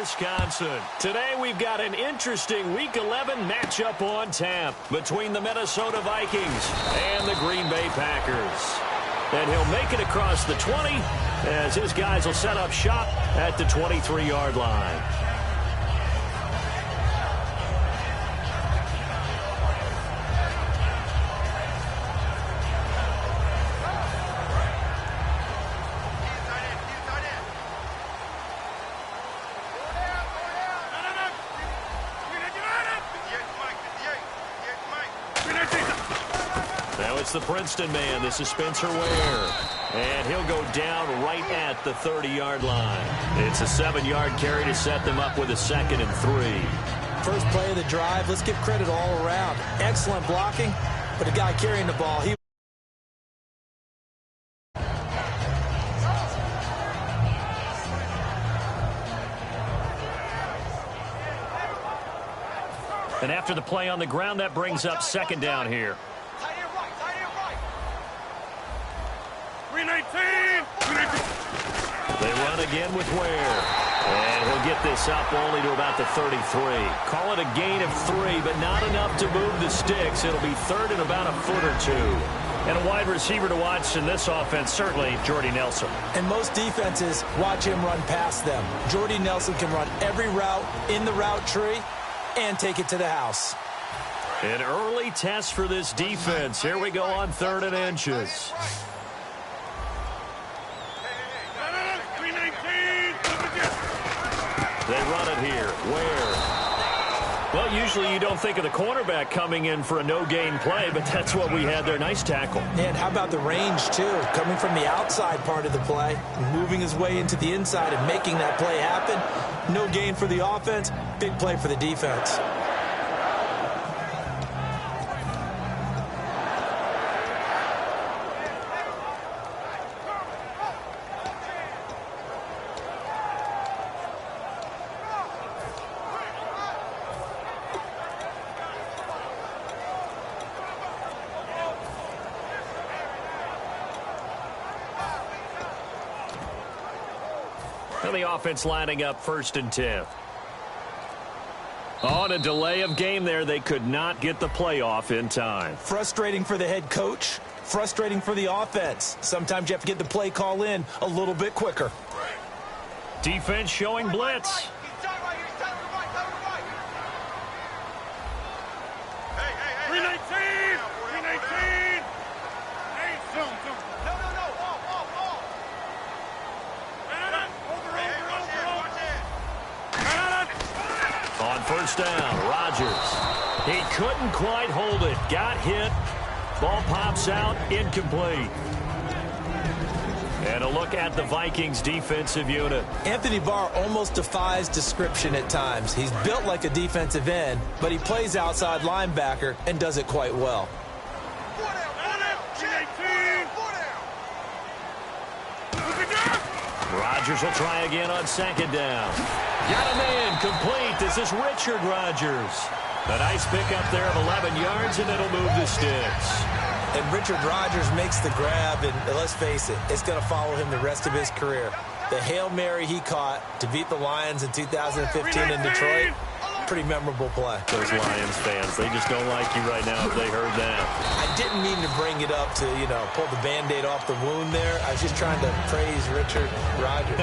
Wisconsin. Today we've got an interesting Week 11 matchup on tap between the Minnesota Vikings and the Green Bay Packers. And he'll make it across the 20 as his guys will set up shop at the 23-yard line. The Princeton man. This is Spencer Ware. And he'll go down right at the 30-yard line. It's a 7-yard carry to set them up with a 2nd and 3. First play of the drive. Let's give credit all around. Excellent blocking, but the guy carrying the ball, he and after the play on the ground, that brings up 2nd down here. They run again with Ware. And he'll get this up only to about the 33. Call it a gain of 3, but not enough to move the sticks. It'll be 3rd and about a foot or 2. And a wide receiver to watch in this offense, certainly Jordy Nelson. And most defenses watch him run past them. Jordy Nelson can run every route in the route tree and take it to the house. An early test for this defense. Here we go on 3rd and inches. They run it here. Ware. Well, usually you don't think of the cornerback coming in for a no-gain play, but that's what we had there. Nice tackle. And how about the range, too? Coming from the outside part of the play, moving his way into the inside and making that play happen. No gain for the offense, big play for the defense. The offense lining up 1st and 10. On a delay of game there, they could not get the playoff in time. Frustrating for the head coach, frustrating for the offense. Sometimes you have to get the play call in a little bit quicker. Defense showing blitz. First down, Rodgers. He couldn't quite hold it. Got hit. Ball pops out, incomplete. And a look at the Vikings defensive unit. Anthony Barr almost defies description at times. He's built like a defensive end, but he plays outside linebacker and does it quite well. Rodgers will try again on 2nd down. Got a man complete. This is Richard Rodgers. A nice pickup there of 11 yards, and it'll move the sticks. And Richard Rodgers makes the grab, and let's face it, it's going to follow him the rest of his career. The Hail Mary he caught to beat the Lions in 2015 in Detroit, pretty memorable play. Those Lions fans, they just don't like you right now if they heard that. I didn't mean to bring it up to, pull the Band-Aid off the wound there. I was just trying to praise Richard Rodgers.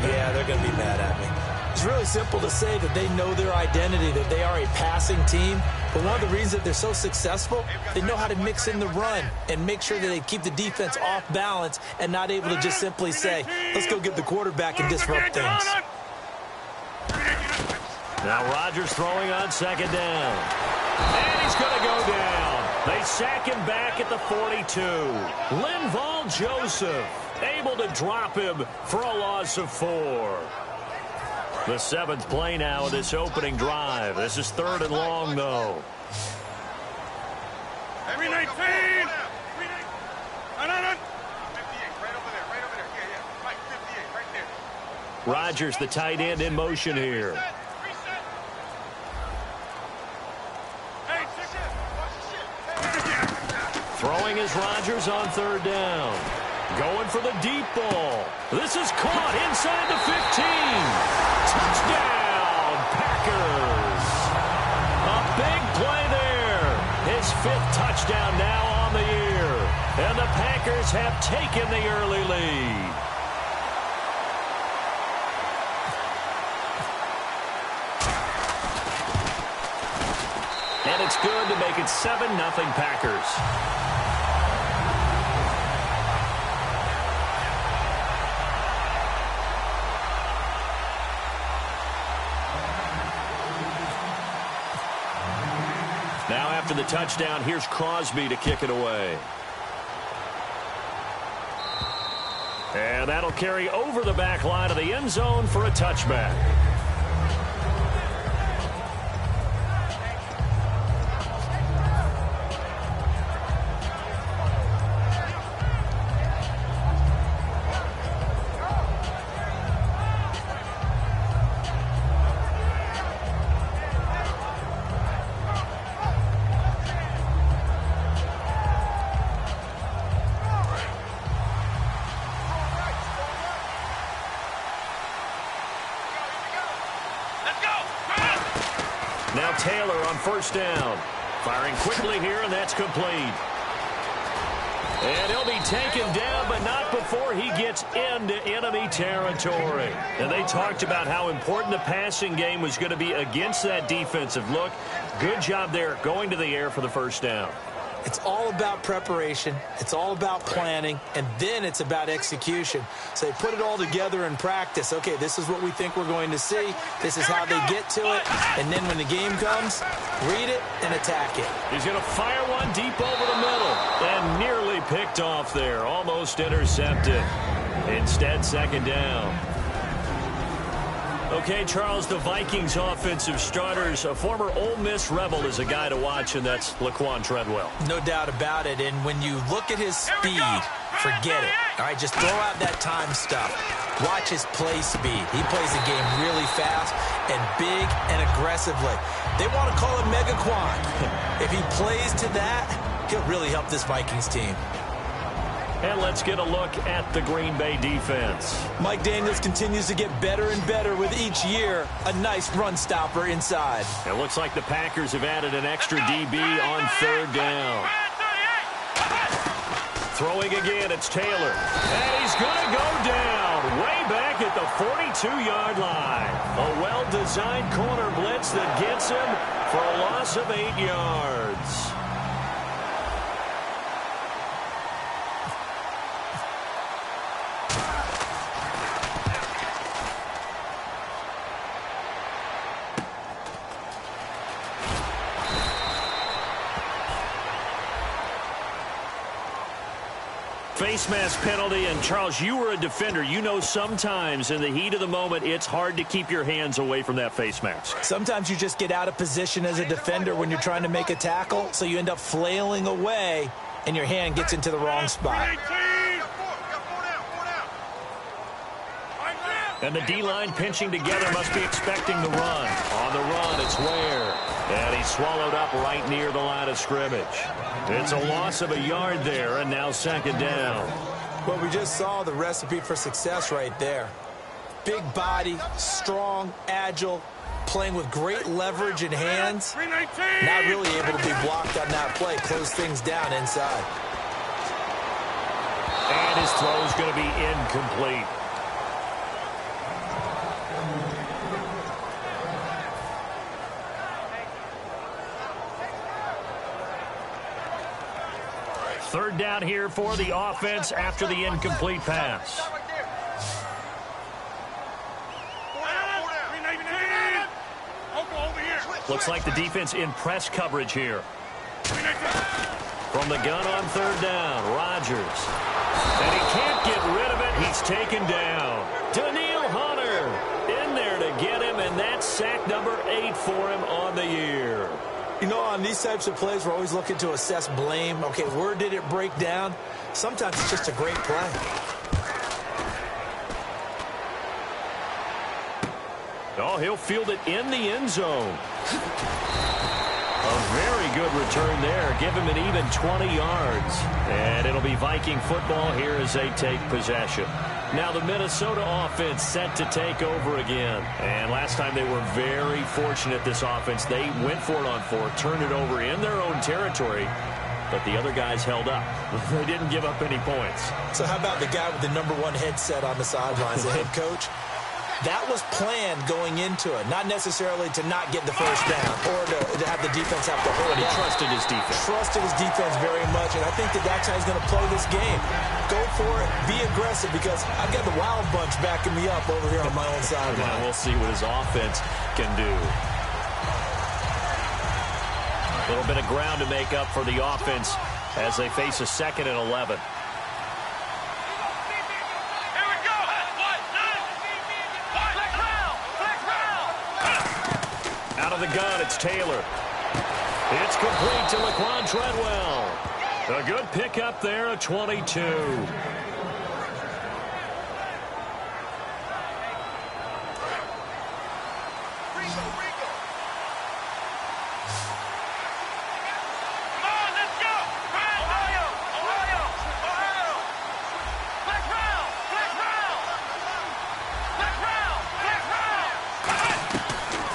Yeah, they're going to be mad at me. It's really simple to say that they know their identity, that they are a passing team. But one of the reasons that they're so successful, they know how to mix in the run and make sure that they keep the defense off balance and not able to just simply say, let's go get the quarterback and disrupt things. Now Rodgers throwing on 2nd down. And he's going to go down. They sack him back at the 42. Linval Joseph able to drop him for a loss of 4. The 7th play now of this opening drive. This is 3rd and long, though. 319. Rodgers, the tight end, in motion here. Throwing is Rodgers on 3rd down. Going for the deep ball. This is caught inside the 15. Touchdown! have taken the early lead. And it's good to make it 7-0 Packers. Now after the touchdown, here's Crosby to kick it away. And that'll carry over the back line of the end zone for a touchback. Now Taylor on first down. Firing quickly here, and that's complete. And he'll be taken down, but not before he gets into enemy territory. And they talked about how important the passing game was going to be against that defensive look. Good job there going to the air for the first down. It's all about preparation. It's all about planning, and then it's about execution. So they put it all together in practice. Okay, this is what we think we're going to see. This is how they get to it. And then when the game comes, read it and attack it. He's going to fire one deep over the middle and nearly picked off there. Almost intercepted. Instead, second down. Okay, Charles, the Vikings offensive starters, a former Ole Miss Rebel is a guy to watch, and that's Laquan Treadwell. No doubt about it, and when you look at his speed, forget it. All right, just throw out that time stuff. Watch his play speed. He plays the game really fast and big and aggressively. They want to call him Megaquan. If he plays to that, he'll really help this Vikings team. And let's get a look at the Green Bay defense. Mike Daniels continues to get better and better with each year. A nice run stopper inside. It looks like the Packers have added an extra DB on third down. Throwing again, it's Taylor. And he's going to go down way back at the 42-yard line. A well-designed corner blitz that gets him for a loss of 8 yards. Face mask penalty, and Charles, you were a defender. You know sometimes in the heat of the moment, it's hard to keep your hands away from that face mask. Sometimes you just get out of position as a defender when you're trying to make a tackle, so you end up flailing away, and your hand gets into the wrong spot. And the D-line pinching together must be expecting the run. On the run, it's Ware. And he's swallowed up right near the line of scrimmage. It's a loss of a yard there, and now second down. Well, we just saw the recipe for success right there. Big body, strong, agile, playing with great leverage in hands. Not really able to be blocked on that play. Close things down inside. And his throw is going to be incomplete. Third down here for the offense after the incomplete pass. Looks like the defense in press coverage here. From the gun on third down, Rodgers. And he can't get rid of it. He's taken down. Danielle Hunter in there to get him, and that's sack number 8 for him on the year. You know, on these types of plays, we're always looking to assess blame. Okay, where did it break down? Sometimes it's just a great play. Oh, he'll field it in the end zone. A very good return there. Give him an even 20 yards. And it'll be Viking football here as they take possession. Now the Minnesota offense set to take over again. And last time they were very fortunate, this offense. They went for it on 4, turned it over in their own territory. but the other guys held up. They didn't give up any points. So how about the guy with the #1 headset on the sidelines, the head coach? That was planned going into it, not necessarily to not get the first down or to have the defense have to hold But he up. trusted his defense. Trusted his defense very much, and I think that's how he's going to play this game. Go for it, be aggressive, because I've got the Wild Bunch backing me up over here on my own sideline. Now we'll see what his offense can do. A little bit of ground to make up for the offense as they face a 2nd and 11. Out of the gun, it's Taylor. It's complete to Laquan Treadwell. A good pickup there at 22.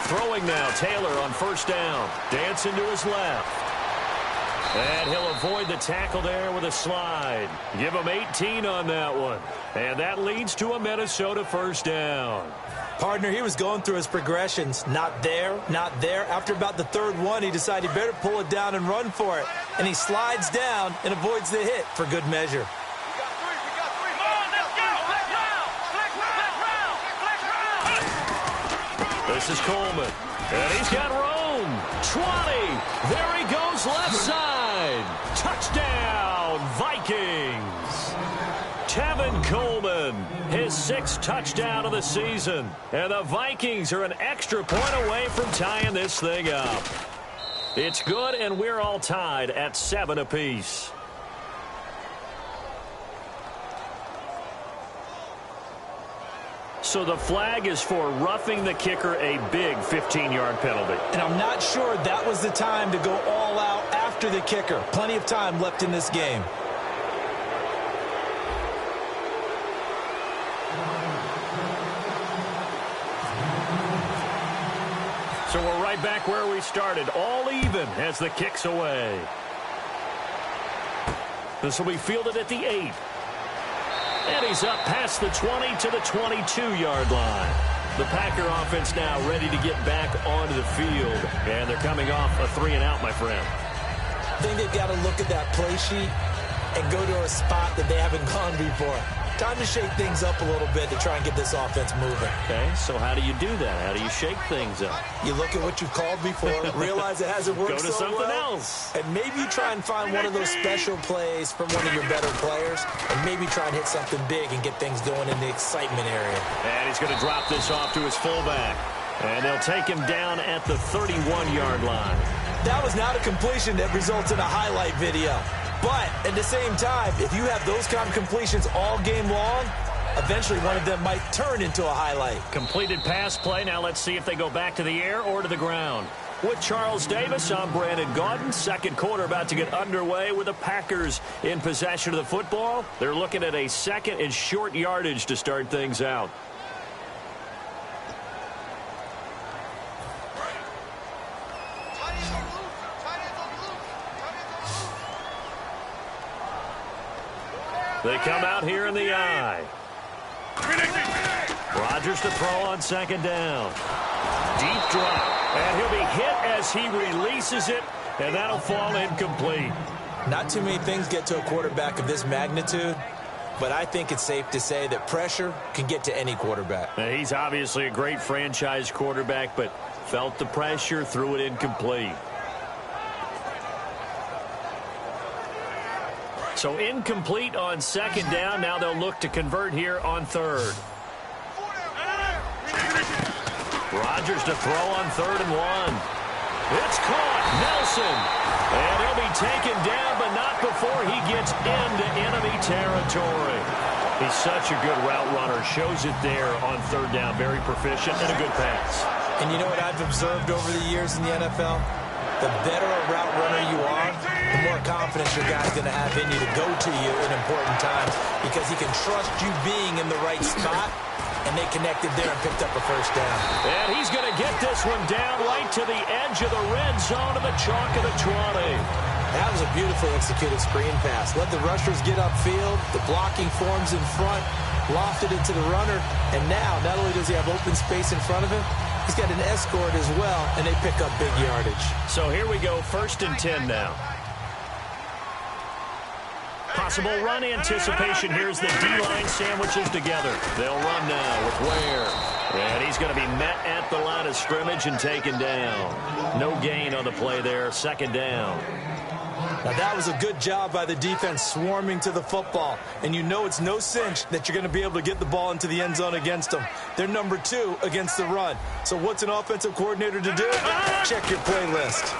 Throwing now, Taylor on 1st down. Dancing to his left. And he'll avoid the tackle there with a slide. Give him 18 on that one. And that leads to a Minnesota 1st down. Partner, he was going through his progressions. Not there, not there. After about the 3rd one, he decided he better pull it down and run for it. And he slides down and avoids the hit for good measure. This is Coleman. And he's got room. 20. There he goes left side. Touchdown, Vikings. Tevin Coleman, his 6th touchdown of the season. And the Vikings are an extra point away from tying this thing up. It's good, and we're all tied at 7 apiece. So the flag is for roughing the kicker, a big 15-yard penalty. And I'm not sure that was the time to go all out after the kicker. Plenty of time left in this game. So we're right back where we started, all even as the kick's away. This will be fielded at the 8. And he's up past the 20 to the 22-yard line. The Packer offense now ready to get back onto the field. And they're coming off a 3-and-out, my friend. I think they've got to look at that play sheet and go to a spot that they haven't gone before. Time to shake things up a little bit to try and get this offense moving. Okay, so how do you do that? How do you shake things up? You look at what you've called before, realize it hasn't worked Go to so something well, else. and maybe you try and find one of those special plays from one of your better players, and maybe try and hit something big and get things going in the excitement area. And he's going to drop this off to his fullback. And they'll take him down at the 31-yard line. That was not a completion that results in a highlight video. But at the same time, if you have those kind of completions all game long, eventually one of them might turn into a highlight. Completed pass play. Now let's see if they go back to the air or to the ground. With Charles Davis, I'm Brandon Gaudin. Second quarter about to get underway with the Packers in possession of the football. They're looking at a 2nd and short yardage to start things out. They come out here in the eye. Rodgers to throw on 2nd down. Deep drop. And he'll be hit as he releases it, and that'll fall incomplete. Not too many things get to a quarterback of this magnitude, but I think it's safe to say that pressure can get to any quarterback. Now, he's obviously a great franchise quarterback, but felt the pressure, threw it incomplete. So incomplete on 2nd down. Now they'll look to convert here on 3rd. Rodgers to throw on 3rd and 1. It's caught. Nelson. And he'll be taken down, but not before he gets into enemy territory. He's such a good route runner. Shows it there on 3rd down. Very proficient and a good pass. And you know what I've observed over the years in the NFL? The better a route runner you are, the more confidence your guy's going to have in you to go to you in important times, because he can trust you being in the right spot, and they connected there and picked up a 1st down. And he's going to get this one down right to the edge of the red zone of the chalk of the 20. That was a beautifully executed screen pass. Let the rushers get upfield. The blocking forms in front. Lofted it to the runner. And now, not only does he have open space in front of him, he's got an escort as well, and they pick up big yardage. So here we go, 1st and 10 now. Possible run anticipation. Here's the D-line sandwiches together. They'll run now with Ware. And he's going to be met at the line of scrimmage and taken down. No gain on the play there, 2nd down. Now that was a good job by the defense swarming to the football. And you know it's no cinch that you're going to be able to get the ball into the end zone against them. They're number 2 against the run. So what's an offensive coordinator to do? Check your playlist.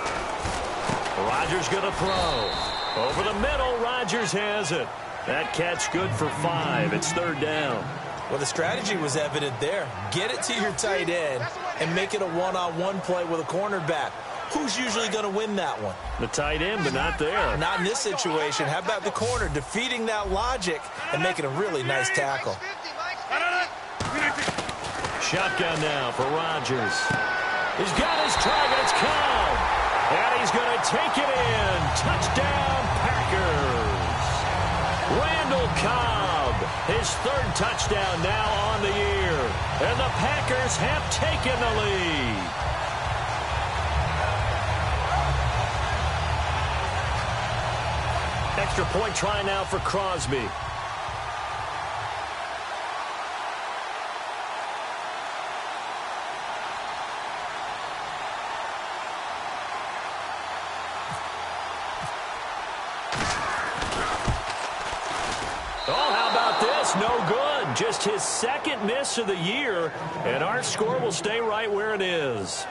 Rodgers going to throw. Over the middle, Rodgers has it. That catch good for 5. It's 3rd down. Well, the strategy was evident there. Get it to your tight end and make it a one-on-one play with a cornerback. Who's usually going to win that one? The tight end, but not there. Not in this situation. How about the corner defeating that logic and making a really nice tackle? Shotgun now for Rodgers. He's got his target. It's Cobb. And he's going to take it in. Touchdown, Packers. Randall Cobb, his 3rd touchdown now on the year. And the Packers have taken the lead. Extra point try now for Crosby. No good. Just his 2nd miss of the year, and our score will stay right where it is.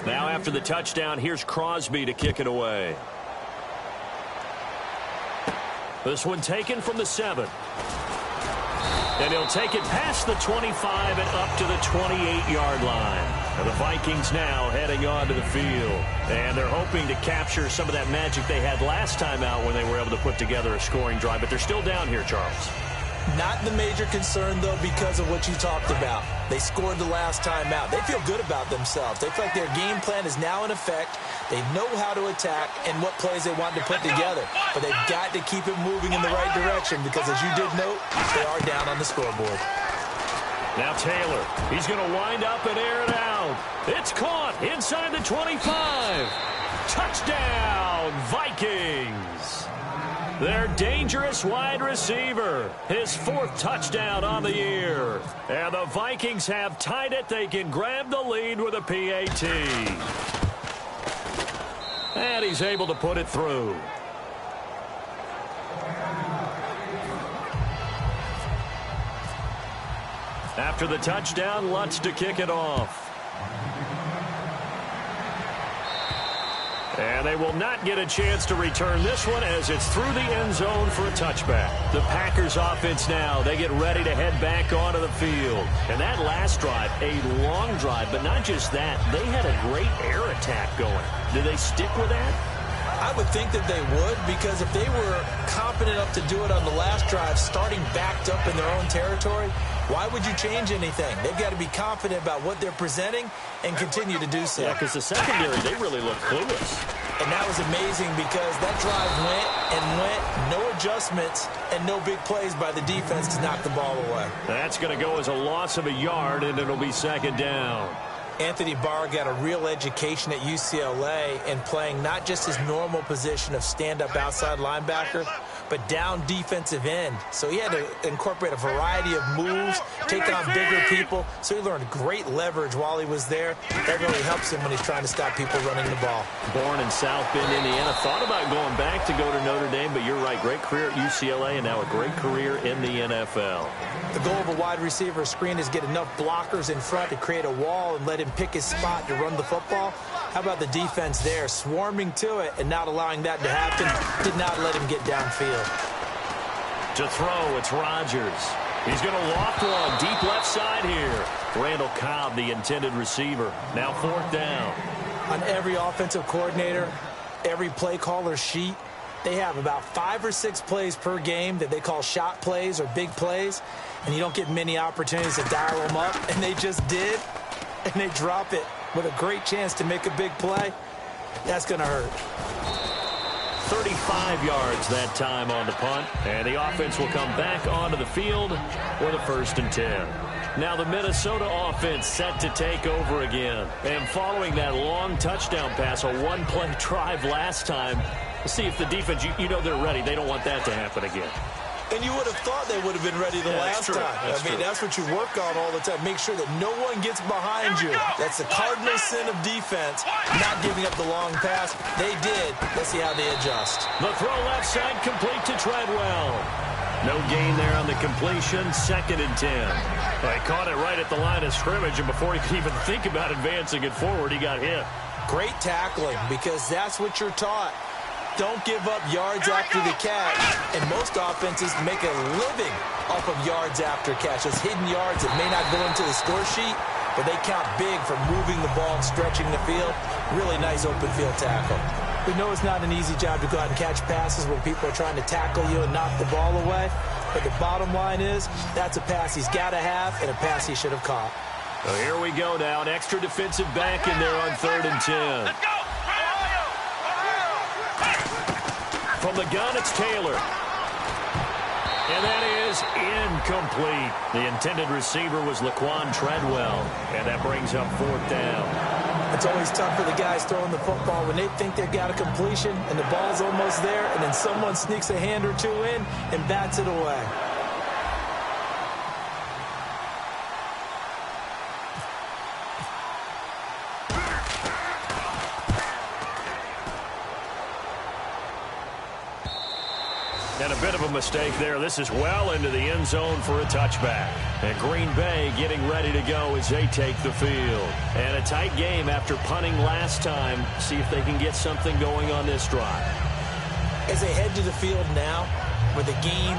Now after the touchdown, here's Crosby to kick it away. This one taken from the 7. And he'll take it past the 25 and up to the 28-yard line. And the Vikings now heading onto the field. And they're hoping to capture some of that magic they had last time out when they were able to put together a scoring drive. But they're still down here, Charles. Not the major concern, though, because of what you talked about. They scored the last time out. They feel good about themselves. They feel like their game plan is now in effect. They know how to attack and what plays they want to put together. But they've got to keep it moving in the right direction because, as you did note, they are down on the scoreboard. Now Taylor. He's going to wind up and air it out. It's caught inside the 25. Touchdown, Vikings. Their dangerous wide receiver. His 4th touchdown on the year. And the Vikings have tied it. They can grab the lead with a PAT. And he's able to put it through. After the touchdown, Lutz to kick it off. And they will not get a chance to return this one as it's through the end zone for a touchback. The Packers offense now, they get ready to head back onto the field. And that last drive, a long drive, but not just that, they had a great air attack going. Do they stick with that? I would think that they would, because if they were competent enough to do it on the last drive, starting backed up in their own territory, why would you change anything? They've got to be confident about what they're presenting and continue to do so. Yeah, because the secondary, they really look clueless. And that was amazing because that drive went, no adjustments, and no big plays by the defense to knock the ball away. That's going to go as a loss of a yard, and it'll be 2nd down. Anthony Barr got a real education at UCLA in playing not just his normal position of stand-up outside linebacker, but down defensive end. So he had to incorporate a variety of moves, take on bigger people. So he learned great leverage while he was there. That really helps him when he's trying to stop people running the ball. Born in South Bend, Indiana. Thought about going back to go to Notre Dame, but you're right. Great career at UCLA and now a great career in the NFL. The goal of a wide receiver screen is get enough blockers in front to create a wall and let him pick his spot to run the football. How about the defense there, swarming to it and not allowing that to happen? Did not let him get downfield. To throw, it's Rodgers. He's going to loft one deep left side here. Randall Cobb, the intended receiver. Now 4th down. On every offensive coordinator, every play caller sheet, they have about 5 or 6 plays per game that they call shot plays or big plays, and you don't get many opportunities to dial them up, and they just did, and they drop it with a great chance to make a big play. That's going to hurt. 35 yards that time on the punt, and the offense will come back onto the field with a 1st and 10. Now the Minnesota offense set to take over again. And following that long touchdown pass, a one-play drive last time, we'll see if the defense, you know they're ready. They don't want that to happen again. And you would have thought they would have been ready the last time. That's what you work on all the time. Make sure that no one gets behind you. That's the cardinal sin of defense, not giving up the long pass. They did. Let's see how they adjust. The throw left side complete to Treadwell. No gain there on the completion, 2nd and 10. He caught it right at the line of scrimmage, and before he could even think about advancing it forward, he got hit. Great tackling, because that's what you're taught. Don't give up yards after the catch. And most offenses make a living off of yards after catches, hidden yards that may not go into the score sheet, but they count big for moving the ball and stretching the field. Really nice open field tackle. We know it's not an easy job to go out and catch passes when people are trying to tackle you and knock the ball away. But the bottom line is that's a pass he's got to have and a pass he should have caught. So here we go now. An extra defensive back in there on 3rd and 10. Let's go! From the gun, it's Taylor. And that is incomplete. The intended receiver was Laquan Treadwell. And that brings up 4th down. It's always tough for the guys throwing the football when they think they've got a completion and the ball's almost there, and then someone sneaks a hand or two in and bats it away. And a bit of a mistake there. This is well into the end zone for a touchback. And Green Bay getting ready to go as they take the field. And a tight game after punting last time. See if they can get something going on this drive. As they head to the field now, with the game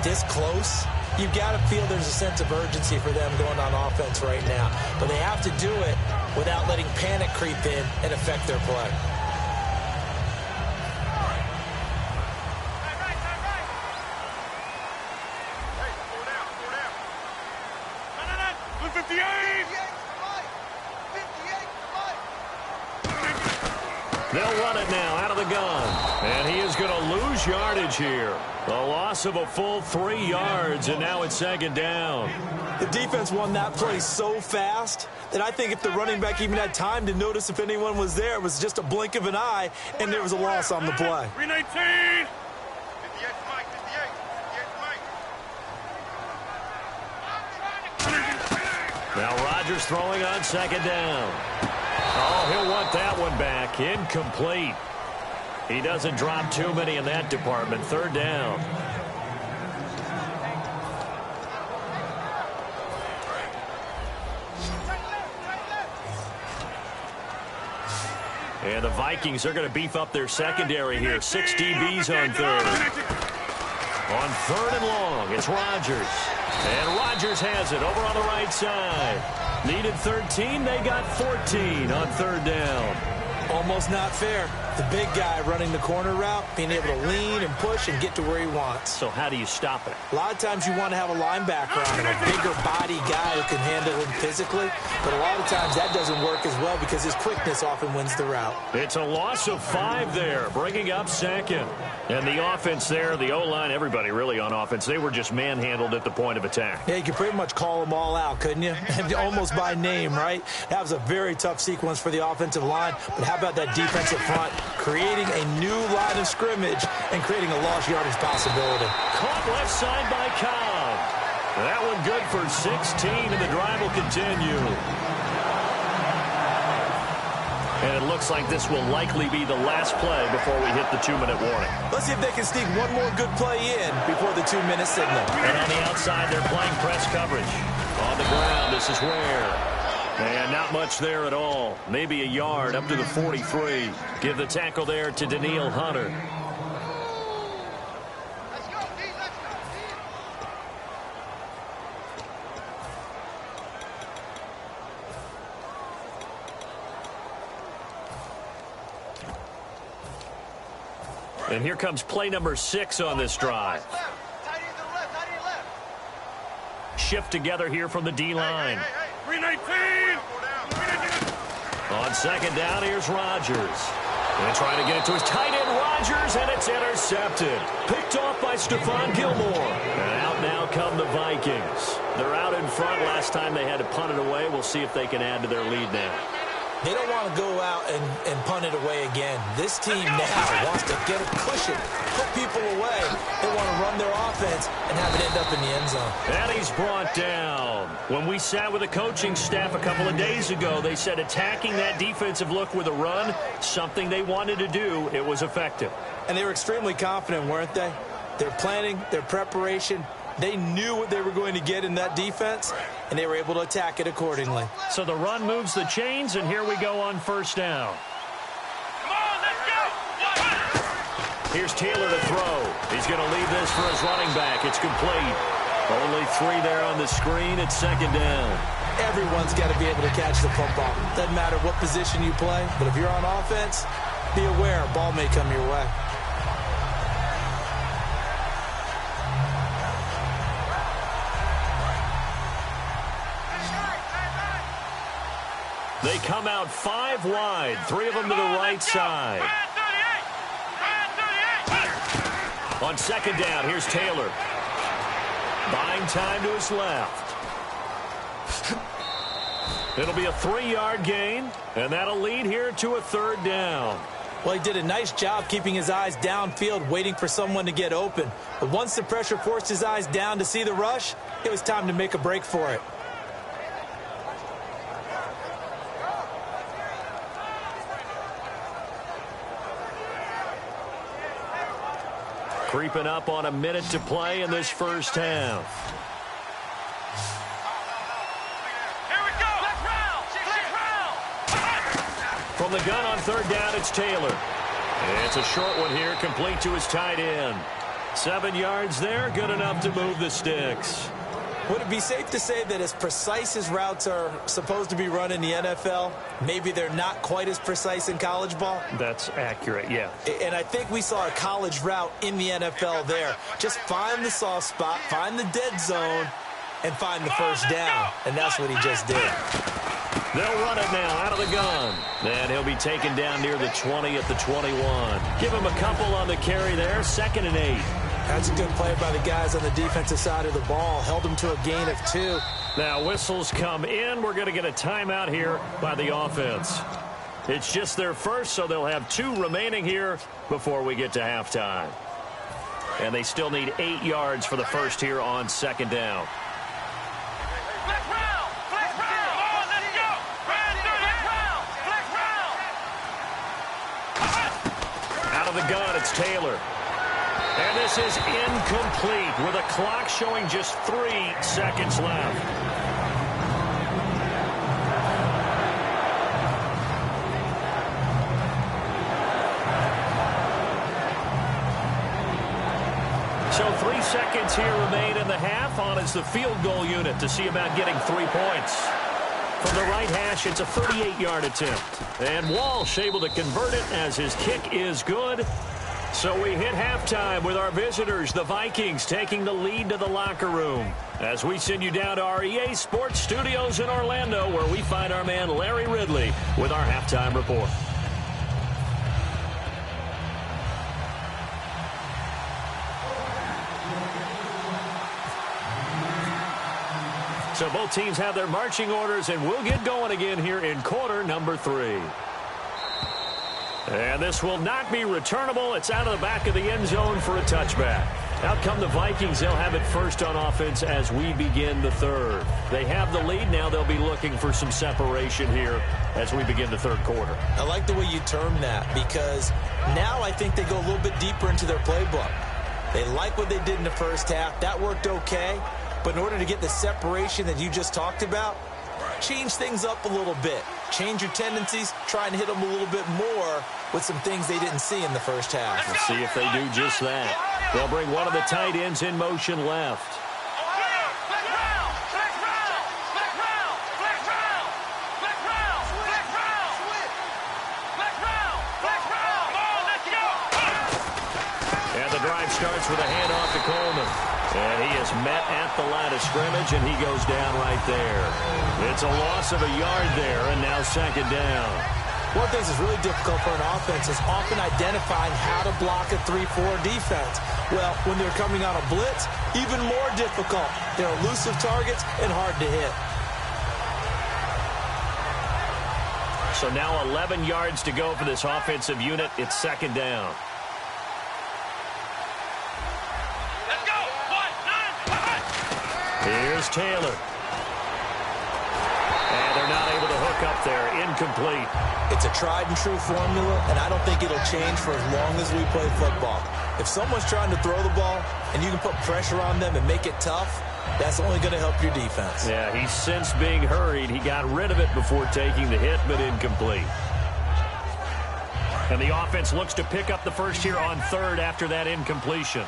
this close, you've got to feel there's a sense of urgency for them going on offense right now. But they have to do it without letting panic creep in and affect their play. They'll run it now out of the gun. And he is going to lose yardage here. A loss of a full 3 yards, and now it's 2nd down. The defense won that play so fast that I think if the running back even had time to notice if anyone was there, it was just a blink of an eye, and there was a loss on the play. 319. Now Rodgers throwing on 2nd down. Oh, he'll want that one back. Incomplete. He doesn't drop too many in that department. 3rd down. And the Vikings are going to beef up their secondary here. 6 DBs on 3rd. On 3rd and long, it's Rodgers. And Rodgers has it over on the right side. Needed 13, they got 14 on 3rd down. Almost not fair. The big guy running the corner route, being able to lean and push and get to where he wants. So how do you stop it? A lot of times you want to have a linebacker on him, a bigger body guy who can handle him physically. But a lot of times that doesn't work as well because his quickness often wins the route. It's a loss of 5 there, bringing up 2nd. And the offense there, the O-line, everybody really on offense, they were just manhandled at the point of attack. Yeah, you could pretty much call them all out, couldn't you? Almost by name, right? That was a very tough sequence for the offensive line. But how about that defensive front creating a new line of scrimmage and creating a lost yardage possibility? Caught left side by Cobb. That one good for 16, and the drive will continue. And it looks like this will likely be the last play before we hit the 2-minute warning. Let's see if they can sneak one more good play in before the 2-minute signal. And on the outside, they're playing press coverage. On the ground, this is Ware. And not much there at all. Maybe a yard up to the 43. Give the tackle there to Danielle Hunter. And here comes play number 6 on this drive. Shift together here from the D-line. 319! On second down, here's Rodgers. And trying to get it to his tight end, Rodgers, and it's intercepted. Picked off by Stephon Gilmore. And out now come the Vikings. They're out in front. Last time they had to punt it away. We'll see if they can add to their lead now. They don't want to go out and punt it away again. This team now wants to get a cushion, put people away. They want to run their offense and have it end up in the end zone. And he's brought down. When we sat with the coaching staff a couple of days ago, they said attacking that defensive look with a run, something they wanted to do, it was effective. And they were extremely confident, weren't they? Their planning, their preparation, they knew what they were going to get in that defense, and they were able to attack it accordingly. So the run moves the chains, and here we go on first down. Come on, let's go! Here's Taylor to throw. He's going to leave this for his running back. It's complete. Only 3 there on the screen at second down. Everyone's got to be able to catch the football. Doesn't matter what position you play, but if you're on offense, be aware a ball may come your way. They come out 5 wide, 3 of them to the right side. On second down, here's Taylor. Buying time to his left. It'll be a 3-yard gain, and that'll lead here to a third down. Well, he did a nice job keeping his eyes downfield, waiting for someone to get open. But once the pressure forced his eyes down to see the rush, it was time to make a break for it. Creeping up on a minute to play in this first half. Here we go! From the gun on third down, it's Taylor. It's a short one here, complete to his tight end. 7 yards there, good enough to move the sticks. Would it be safe to say that as precise as routes are supposed to be run in the NFL, maybe they're not quite as precise in college ball? That's accurate, yeah. And I think we saw a college route in the NFL there. Just find the soft spot, find the dead zone, and find the first down. And that's what he just did. They'll run it now out of the gun. And he'll be taken down near the 20 at the 21. Give him a couple on the carry there, 2nd and 8. That's a good play by the guys on the defensive side of the ball. Held them to a gain of 2. Now whistles come in. We're going to get a timeout here by the offense. It's just their first, so they'll have 2 remaining here before we get to halftime. And they still need 8 yards for the first here on second down. Out of the gun, it's Taylor. And this is incomplete with a clock showing just 3 seconds left. So 3 seconds here remain in the half. On is the field goal unit to see about getting 3 points. From the right hash, it's a 38-yard attempt. And Walsh able to convert it as his kick is good. So we hit halftime with our visitors, the Vikings, taking the lead to the locker room. As we send you down to our EA Sports Studios in Orlando, where we find our man Larry Ridley with our halftime report. So both teams have their marching orders, and we'll get going again here in quarter number 3. And this will not be returnable. It's out of the back of the end zone for a touchback. Out come the Vikings. They'll have it first on offense as we begin the third. They have the lead. Now they'll be looking for some separation here as we begin the third quarter. I like the way you term that, because now I think they go a little bit deeper into their playbook. They like what they did in the first half. That worked okay. But in order to get the separation that you just talked about, change things up a little bit. Change your tendencies, try and hit them a little bit more with some things they didn't see in the first half. We'll see if they do just that. They'll bring one of the tight ends in motion left. drive starts with a handoff to Coleman. And he is met at the line of scrimmage, and he goes down right there. It's a loss of a yard there, and now second down. One of the things that's really difficult for an offense is often identifying how to block a 3-4 defense. Well, when they're coming on a blitz, even more difficult. They're elusive targets and hard to hit. So now 11 yards to go for this offensive unit. It's second down. Let's go. 1, 9, 5. Here's Taylor. And they're not able to hook up there. Incomplete. It's a tried-and-true formula, and I don't think it'll change for as long as we play football. If someone's trying to throw the ball and you can put pressure on them and make it tough, that's only going to help your defense. Yeah, he's since being hurried. He got rid of it before taking the hit, but incomplete. And the offense looks to pick up the first here on third after that incompletion.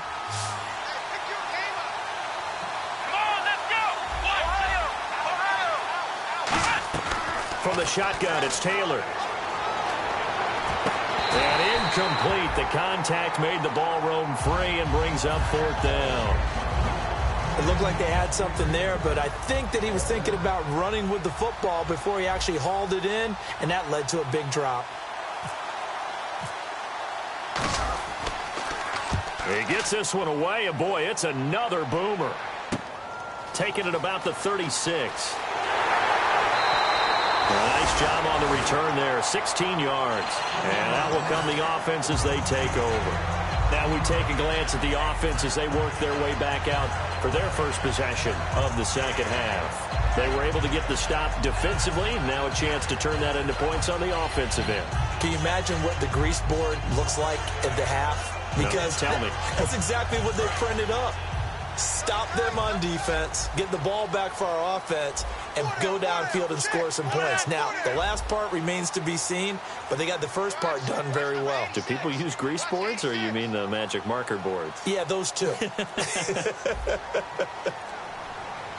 From the shotgun, it's Taylor. And incomplete. The contact made the ball roam free and brings up fourth down. It looked like they had something there, but I think that he was thinking about running with the football before he actually hauled it in, and that led to a big drop. He gets this one away, and boy, it's another boomer. Taking it about the 36. Nice job on the return there, 16 yards. And that will come the offense as they take over. Now we take a glance at the offense as they work their way back out for their first possession of the second half. They were able to get the stop defensively, and now a chance to turn that into points on the offensive end. Can you imagine what the grease board looks like at the half? Because no, tell me. That's exactly what they printed up. Stop them on defense, get the ball back for our offense, and go downfield and score some points. Now, the last part remains to be seen, but they got the first part done very well. Do people use grease boards, or you mean the magic marker boards? Yeah, those two.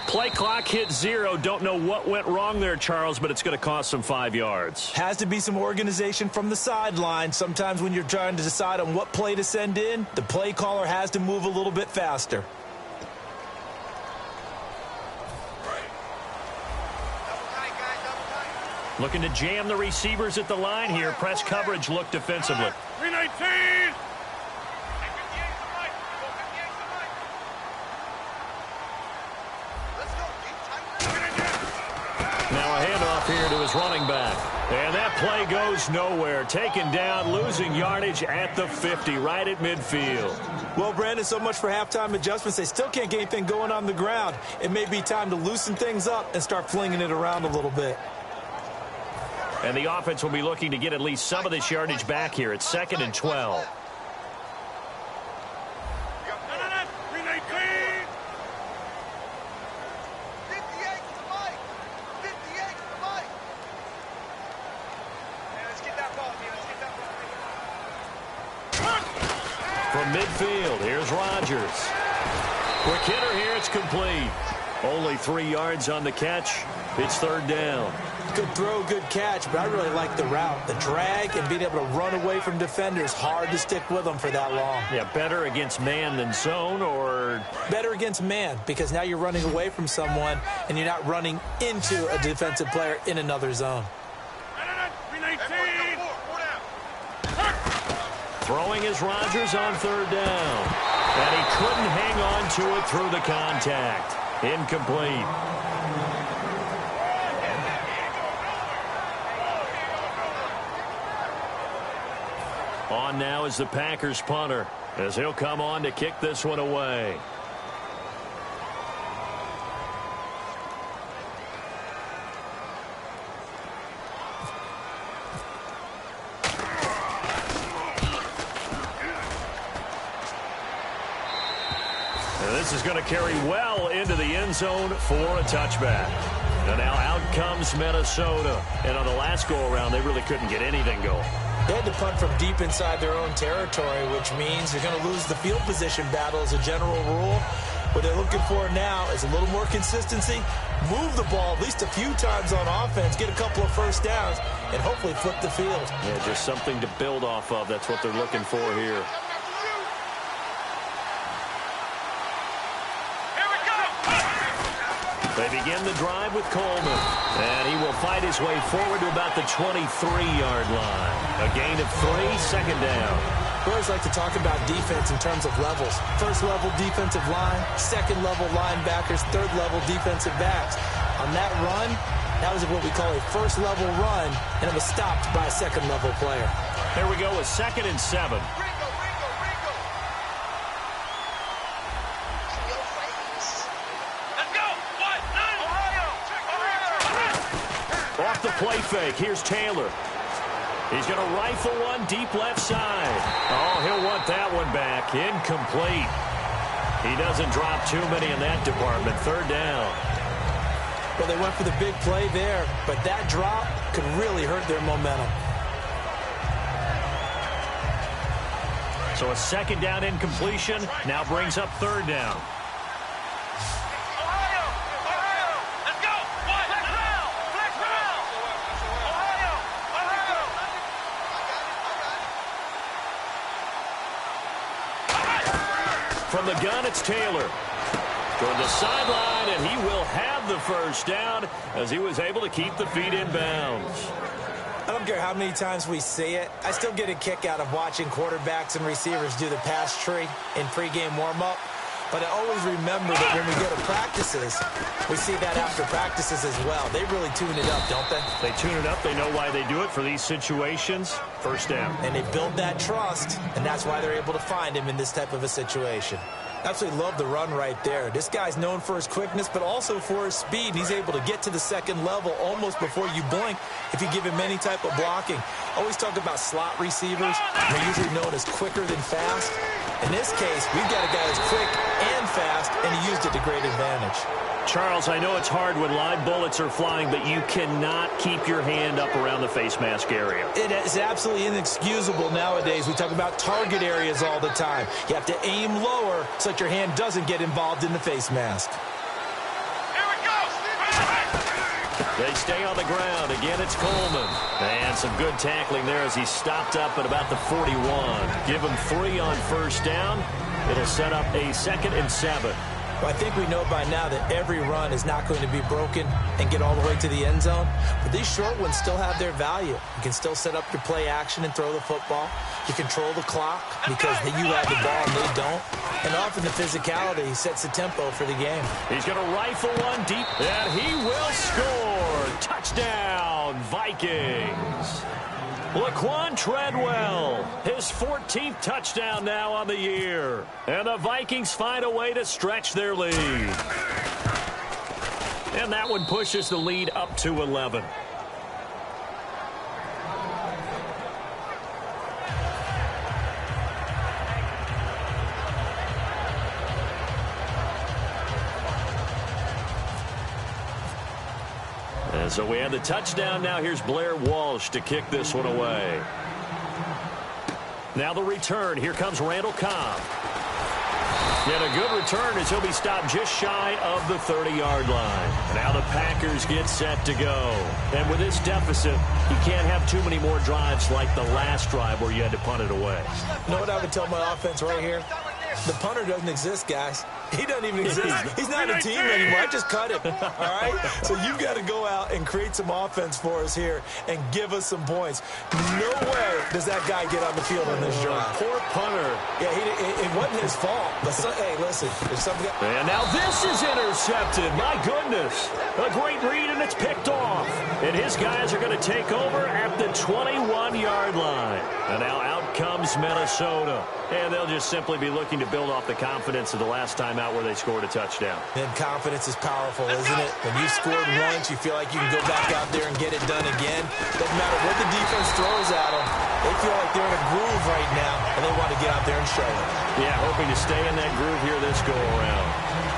Play clock hit 0. Don't know what went wrong there, Charles, but it's going to cost them 5 yards. Has to be some organization from the sideline. Sometimes when you're trying to decide on what play to send in, the play caller has to move a little bit faster. Looking to jam the receivers at the line here. Press coverage look defensively. 319. Now a handoff here to his running back. And that play goes nowhere. Taken down, losing yardage at the 50, right at midfield. Well, Brandon, so much for halftime adjustments. They still can't get anything going on the ground. It may be time to loosen things up and start flinging it around a little bit. And the offense will be looking to get at least some of this yardage back here. It's 2nd and 12. 319. From midfield, here's Rodgers. Quick hitter here, it's complete. Only 3 yards on the catch. It's third down. Good throw, good catch, but I really like the route. The drag and being able to run away from defenders, hard to stick with them for that long. Yeah, better against man than zone, or? Better against man, because now you're running away from someone and you're not running into a defensive player in another zone. 319. Throwing is Rodgers on third down. And he couldn't hang on to it through the contact. Incomplete. On now is the Packers punter, as he'll come on to kick this one away. And this is going to carry well into the end zone for a touchback. And now out comes Minnesota. And on the last go-around, they really couldn't get anything going. They had to punt from deep inside their own territory, which means they're going to lose the field position battle as a general rule. What they're looking for now is a little more consistency, move the ball at least a few times on offense, get a couple of first downs, and hopefully flip the field. Yeah, just something to build off of. That's what they're looking for here. They begin the drive with Coleman. And he will fight his way forward to about the 23-yard line. A gain of 3, second down. We always like to talk about defense in terms of levels. First-level defensive line, second-level linebackers, third-level defensive backs. On that run, that was what we call a first-level run, and it was stopped by a second-level player. Here we go with 2nd and 7. Off the play fake, here's Taylor. He's going to rifle one deep left side. Oh, he'll want that one back. Incomplete. He doesn't drop too many in that department. 3rd down. Well, they went for the big play there, but that drop could really hurt their momentum. So a 2nd down incompletion now brings up 3rd down. From the gun, it's Taylor. Toward the sideline, and he will have the 1st down as he was able to keep the feet in bounds. I don't care how many times we see it. I still get a kick out of watching quarterbacks and receivers do the pass tree in pregame warm-up. But I always remember that when we go to practices, we see that after practices as well. They really tune it up, don't they? They tune it up. They know why they do it for these situations. 1st down. And they build that trust, and that's why they're able to find him in this type of a situation. Absolutely love the run right there. This guy's known for his quickness, but also for his speed. He's able to get to the 2nd level almost before you blink if you give him any type of blocking. Always talk about slot receivers. They're usually known as quicker than fast. In this case, we've got a guy who's quick and fast, and he used it to great advantage. Charles, I know it's hard when live bullets are flying, but you cannot keep your hand up around the face mask area. It is absolutely inexcusable nowadays. We talk about target areas all the time. You have to aim lower so that your hand doesn't get involved in the face mask. Here we go. They stay on the ground. Again, it's Coleman. And some good tackling there as he stopped up at about the 41. Give him 3 on 1st down. It'll set up a 2nd and 7. Well, I think we know by now that every run is not going to be broken and get all the way to the end zone. But these short ones still have their value. You can still set up your play action and throw the football. You control the clock because you have the ball and they don't. And often the physicality sets the tempo for the game. He's going to rifle one deep, and he will score. Touchdown, Vikings. Laquan Treadwell, his 14th touchdown now on the year. And the Vikings find a way to stretch their lead. And that one pushes the lead up to 11. And so we have the touchdown. Now here's Blair Walsh to kick this one away. Now the return. Here comes Randall Cobb. And a good return as he'll be stopped just shy of the 30-yard line. Now the Packers get set to go. And with this deficit, you can't have too many more drives like the last drive where you had to punt it away. You know what I would tell my offense right here? The punter doesn't exist, guys. He doesn't even exist. He's not a team anymore. I just cut him. All right? So you've got to go out and create some offense for us here and give us some points. No way does that guy get on the field on this drive. Poor punter. Yeah, it wasn't his fault. But hey, listen, there's something. And now this is intercepted. My goodness. A great read, and it's picked off. And his guys are going to take over at the 21-yard line. And now out comes Minnesota. And they'll just simply be looking to build off the confidence of the last time out where they scored a touchdown. And confidence is powerful, isn't it? When you've scored once, you feel like you can go back out there and get it done again. Doesn't matter what the defense throws at them. They feel like they're in a groove right now, and they want to get out there and show it. Yeah, hoping to stay in that groove here this go-around.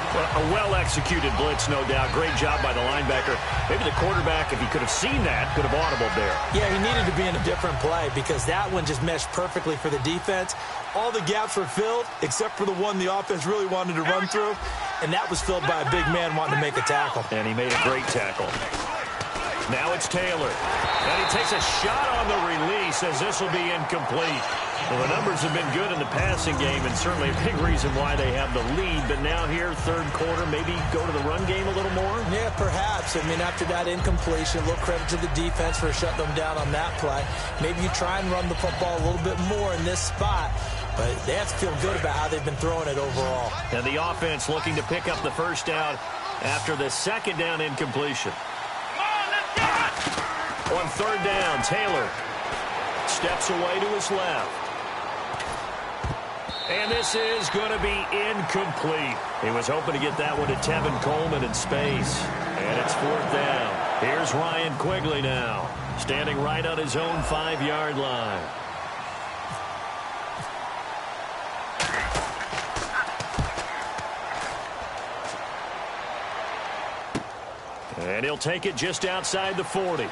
A well-executed blitz, no doubt. Great job by the linebacker. Maybe the quarterback, if he could have seen that, could have audibled there. Yeah, he needed to be in a different play because that one just meshed perfectly for the defense. All the gaps were filled except for the one the offense really wanted to run through, and that was filled by a big man wanting to make a tackle. And he made a great tackle. Now it's Taylor. And he takes a shot on the release. he says this will be incomplete. Well, the numbers have been good in the passing game, and certainly a big reason why they have the lead. But now here, third quarter, maybe go to the run game a little more? Yeah, perhaps. I mean, after that incompletion, a little credit to the defense for shutting them down on that play. Maybe you try and run the football a little bit more in this spot. But they have to feel good about how they've been throwing it overall. And the offense looking to pick up the first down after the second down incompletion. On third down, Taylor steps away to his left. And this is going to be incomplete. He was hoping to get that one to Tevin Coleman in space. And it's fourth down. Here's Ryan Quigley now, standing right on his own 5-yard line. And he'll take it just outside the 40.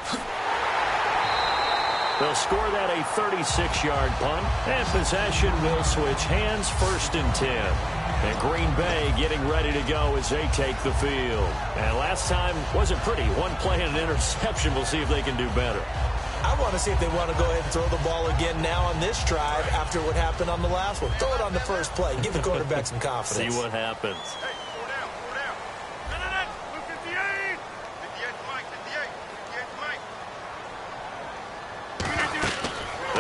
They'll score that a 36-yard punt, and possession will switch hands, first and 10. And Green Bay getting ready to go as they take the field. And last time wasn't pretty. One play and an interception. We'll see if they can do better. I want to see if they want to go ahead and throw the ball again now on this drive after what happened on the last one. Throw it on the first play. Give the quarterback some confidence. See what happens.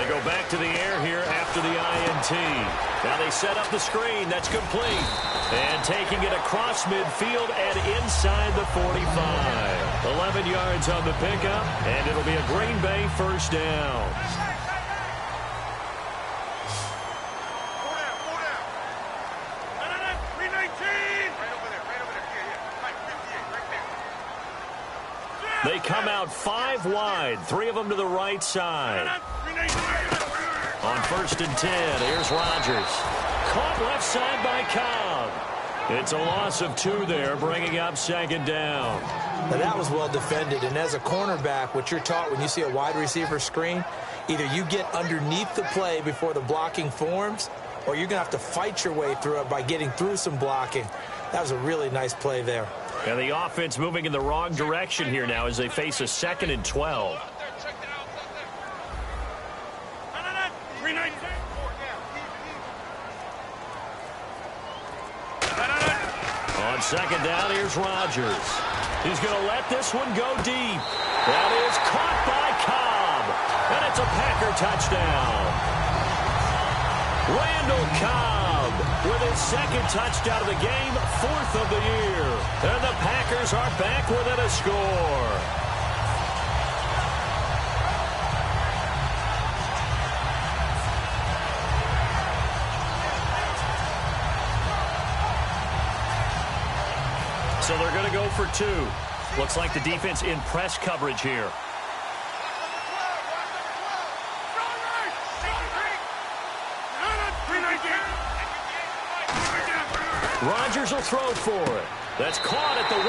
Go back to the air here after the INT. Now they set up the screen. That's complete. And taking it across midfield and inside the 45. 11 yards on the pickup, and it'll be a Green Bay first down. They come out 5 wide, 3 of them to the right side. On first and 10, here's Rodgers. Caught left side by Cobb. It's a loss of 2 there, bringing up second down. Now that was well defended, and as a cornerback, what you're taught when you see a wide receiver screen, either you get underneath the play before the blocking forms, or you're going to have to fight your way through it by getting through some blocking. That was a really nice play there. And the offense moving in the wrong direction here now as they face a 2nd and 12. On second down, here's Rodgers. He's going to let this one go deep. That is caught by Cobb. And it's a Packer touchdown. Randall Cobb with his 2nd touchdown of the game, 4th of the year. And the Packers are back within a score. So they're going to go for 2. Looks like the defense in press coverage here. Rodgers will throw for it. That's caught at the 1.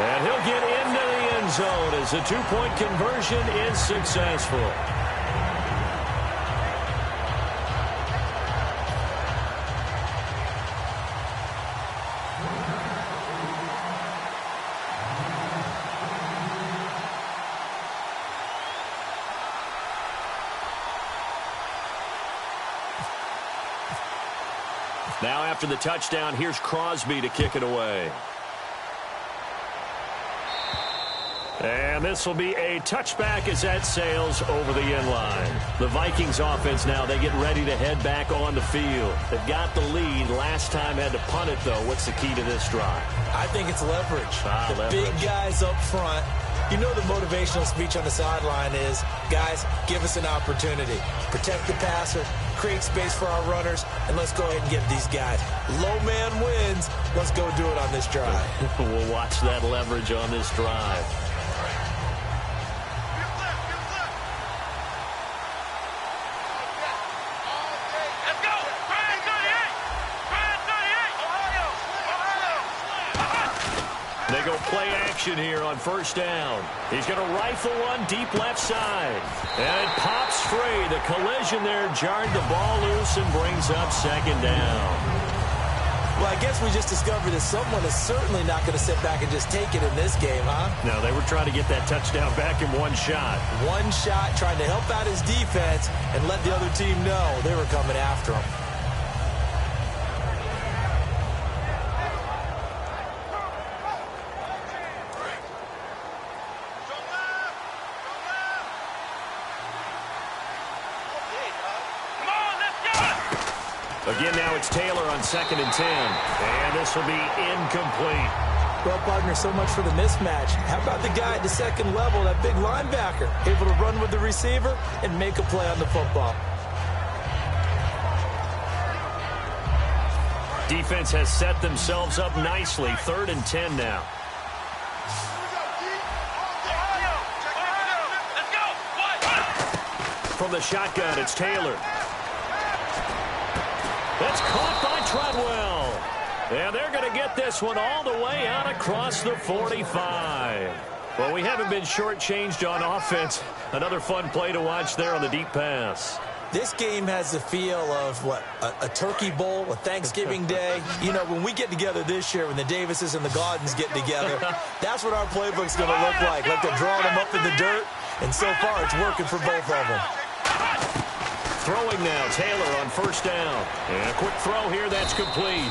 And he'll get into the end zone as the 2-point conversion is successful. Now after the touchdown, here's Crosby to kick it away. And this will be a touchback as that sails over the end line. The Vikings offense now, they get ready to head back on the field. They've got the lead. Last time had to punt it, though. What's the key to this drive? I think it's leverage. Leverage. Big guys up front. You know the motivational speech on the sideline is, guys, give us an opportunity. Protect the passer, create space for our runners, and let's go ahead and get these guys. Low man wins. Let's go do it on this drive. We'll watch that leverage on this drive. They go play action here on first down. He's going to rifle one deep left side. And it pops free. The collision there jarred the ball loose and brings up second down. Well, I guess we just discovered that someone is certainly not going to sit back and just take it in this game, huh? No, they were trying to get that touchdown back in one shot. One shot, trying to help out his defense and let the other team know they were coming after him. Again, now it's Taylor on 2nd and 10. And this will be incomplete. Well, partner, so much for the mismatch. How about the guy at the second level, that big linebacker, able to run with the receiver and make a play on the football? Defense has set themselves up nicely. 3rd and 10 now. From the shotgun, it's Taylor. That's caught by Treadwell. And they're going to get this one all the way out across the 45. Well, we haven't been shortchanged on offense. Another fun play to watch there on the deep pass. This game has the feel of, what, a turkey bowl, a Thanksgiving day. You know, when we get together this year, when the Davises and the Gaudens get together, that's what our playbook's going to look like they're drawing them up in the dirt. And so far, it's working for both of them. Throwing now, Taylor on 1st down. And a quick throw here, that's complete.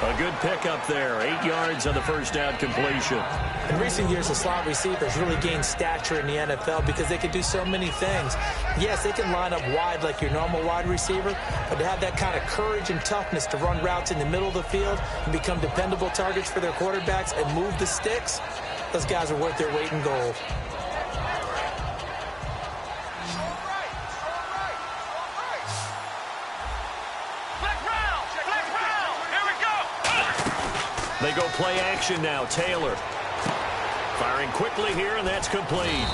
A good pickup there, 8 yards on the 1st down completion. In recent years, the slot receivers really gained stature in the NFL because they can do so many things. Yes, they can line up wide like your normal wide receiver, but to have that kind of courage and toughness to run routes in the middle of the field and become dependable targets for their quarterbacks and move the sticks, those guys are worth their weight in gold. They go play action now. Taylor firing quickly here, and that's complete.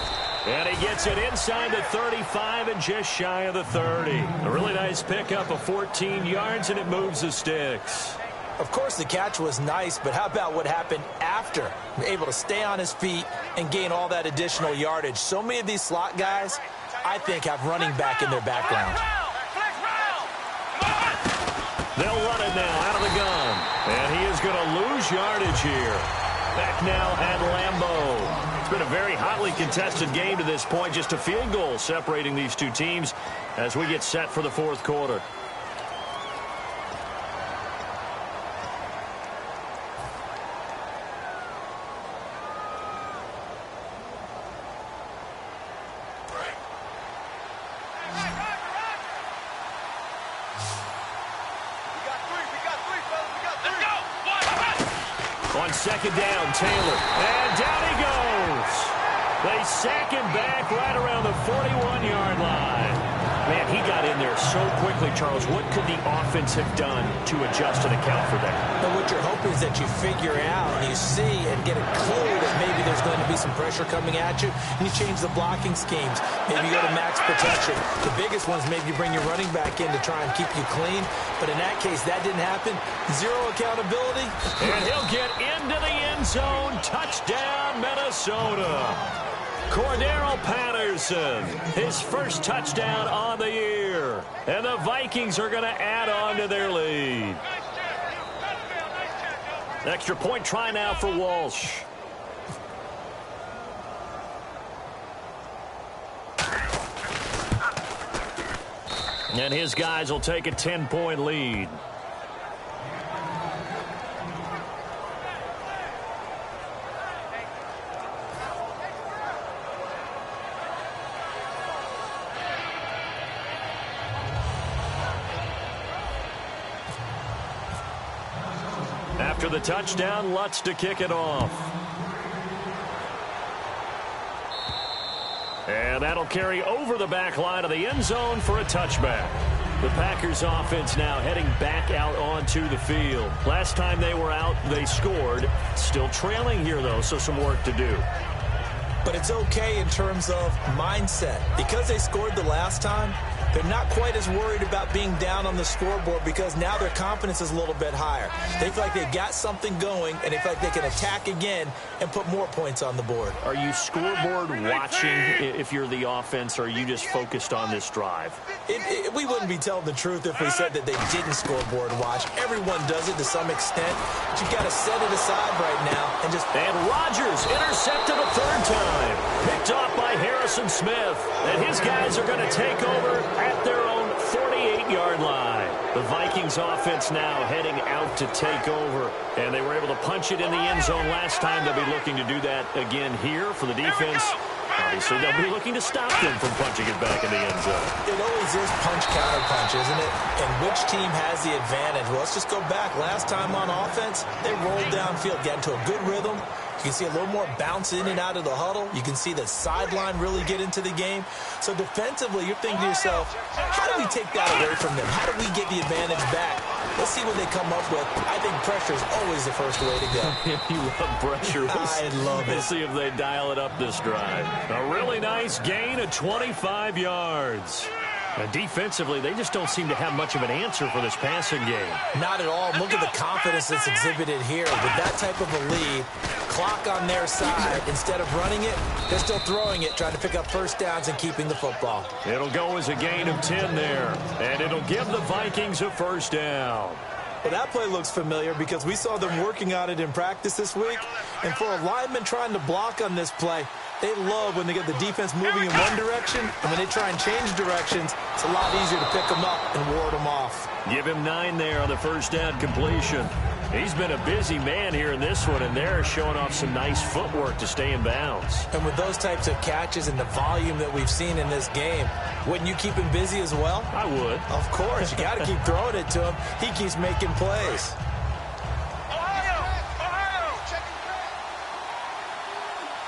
And he gets it inside the 35 and just shy of the 30. A really nice pickup of 14 yards, and it moves the sticks. Of course, the catch was nice, but how about what happened after? Able to stay on his feet and gain all that additional yardage. So many of these slot guys, I think, have running back in their background. They'll run it now out of the gun. And he is going to lose yardage here. Back now at Lambeau. It's been a very hotly contested game to this point. Just a field goal separating these two teams as we get set for the 4th quarter. On 2nd down, Taylor. And down he goes. They sack him back right around the 41-yard line. Man, he got in there so quickly, Charles. What could the offense have done to adjust and account for that? But what you're hoping is that you figure out and you see and get a clue that maybe there's going to be some pressure coming at you, and you change the blocking schemes. Maybe you go to max protection. The biggest ones, maybe you bring your running back in to try and keep you clean. But in that case, that didn't happen. Zero accountability. And he'll get into the end zone. Touchdown, Minnesota. Cordero Patterson, his first touchdown on the year. And the Vikings are going to add on to their lead. Extra point try now for Walsh. And his guys will take a 10-point lead. After the touchdown, Lutz to kick it off. And that'll carry over the back line of the end zone for a touchback. The Packers offense now heading back out onto the field. Last time they were out, they scored. Still trailing here, though, so some work to do. But it's okay in terms of mindset. Because they scored the last time, They're not quite as worried about being down on the scoreboard because now their confidence is a little bit higher. They feel like they've got something going, and they feel like they can attack again and put more points on the board. Are you scoreboard watching if you're the offense, or are you just focused on this drive? We wouldn't be telling the truth if we said that they didn't scoreboard watch. Everyone does it to some extent, but you've got to set it aside right now and just... And Rodgers intercepted a third time. Picked off by Harrison Smith. And his guys are going to take over at their own 48-yard line. The Vikings offense now heading out to take over. And they were able to punch it in the end zone last time. They'll be looking to do that again here for the defense. Obviously, they'll be looking to stop them from punching it back in the end zone. It always is punch-counter-punch, isn't it? And which team has the advantage? Well, let's just go back. Last time on offense, they rolled downfield, got into a good rhythm. You can see a little more bounce in and out of the huddle. You can see the sideline really get into the game. So defensively, you're thinking to yourself, how do we take that away from them? How do we get the advantage back? Let's see what they come up with. I think pressure is always the first way to go. You love pressure. I love it. We'll see if they dial it up this drive. A really nice gain of 25 yards. And defensively, they just don't seem to have much of an answer for this passing game. Not at all. Look at the confidence that's exhibited here. With that type of a lead, clock on their side, instead of running it, they're still throwing it, trying to pick up first downs and keeping the football. It'll go as a gain of 10 there, and it'll give the Vikings a first down. Well, that play looks familiar because we saw them working on it in practice this week. And for a lineman trying to block on this play, they love when they get the defense moving in one direction, and when they try and change directions, it's a lot easier to pick them up and ward them off. Give him 9 there on the first down completion. He's been a busy man here in this one, and they're showing off some nice footwork to stay in bounds. And with those types of catches and the volume that we've seen in this game, wouldn't you keep him busy as well? I would. Of course. You got to keep throwing it to him. He keeps making plays.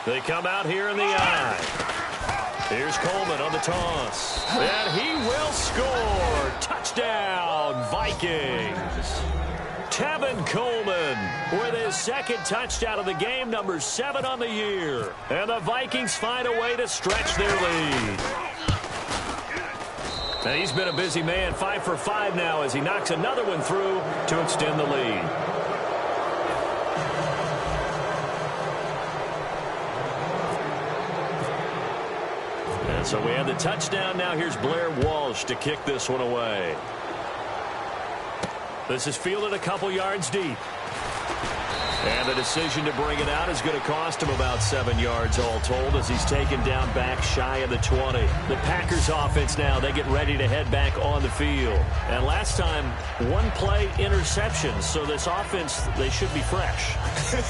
They come out here in the eye. Here's Coleman on the toss. And he will score. Touchdown, Vikings. Tevin Coleman with his second touchdown of the game, number 7 on the year. And the Vikings find a way to stretch their lead. And he's been a busy man, 5 for 5 now as he knocks another one through to extend the lead. And so we have the touchdown. Now here's Blair Walsh to kick this one away. This is fielded a couple yards deep. And the decision to bring it out is going to cost him about 7 yards all told as he's taken down back shy of the 20. The Packers offense now, they get ready to head back on the field. And last time, 1 play interception. So this offense, they should be fresh.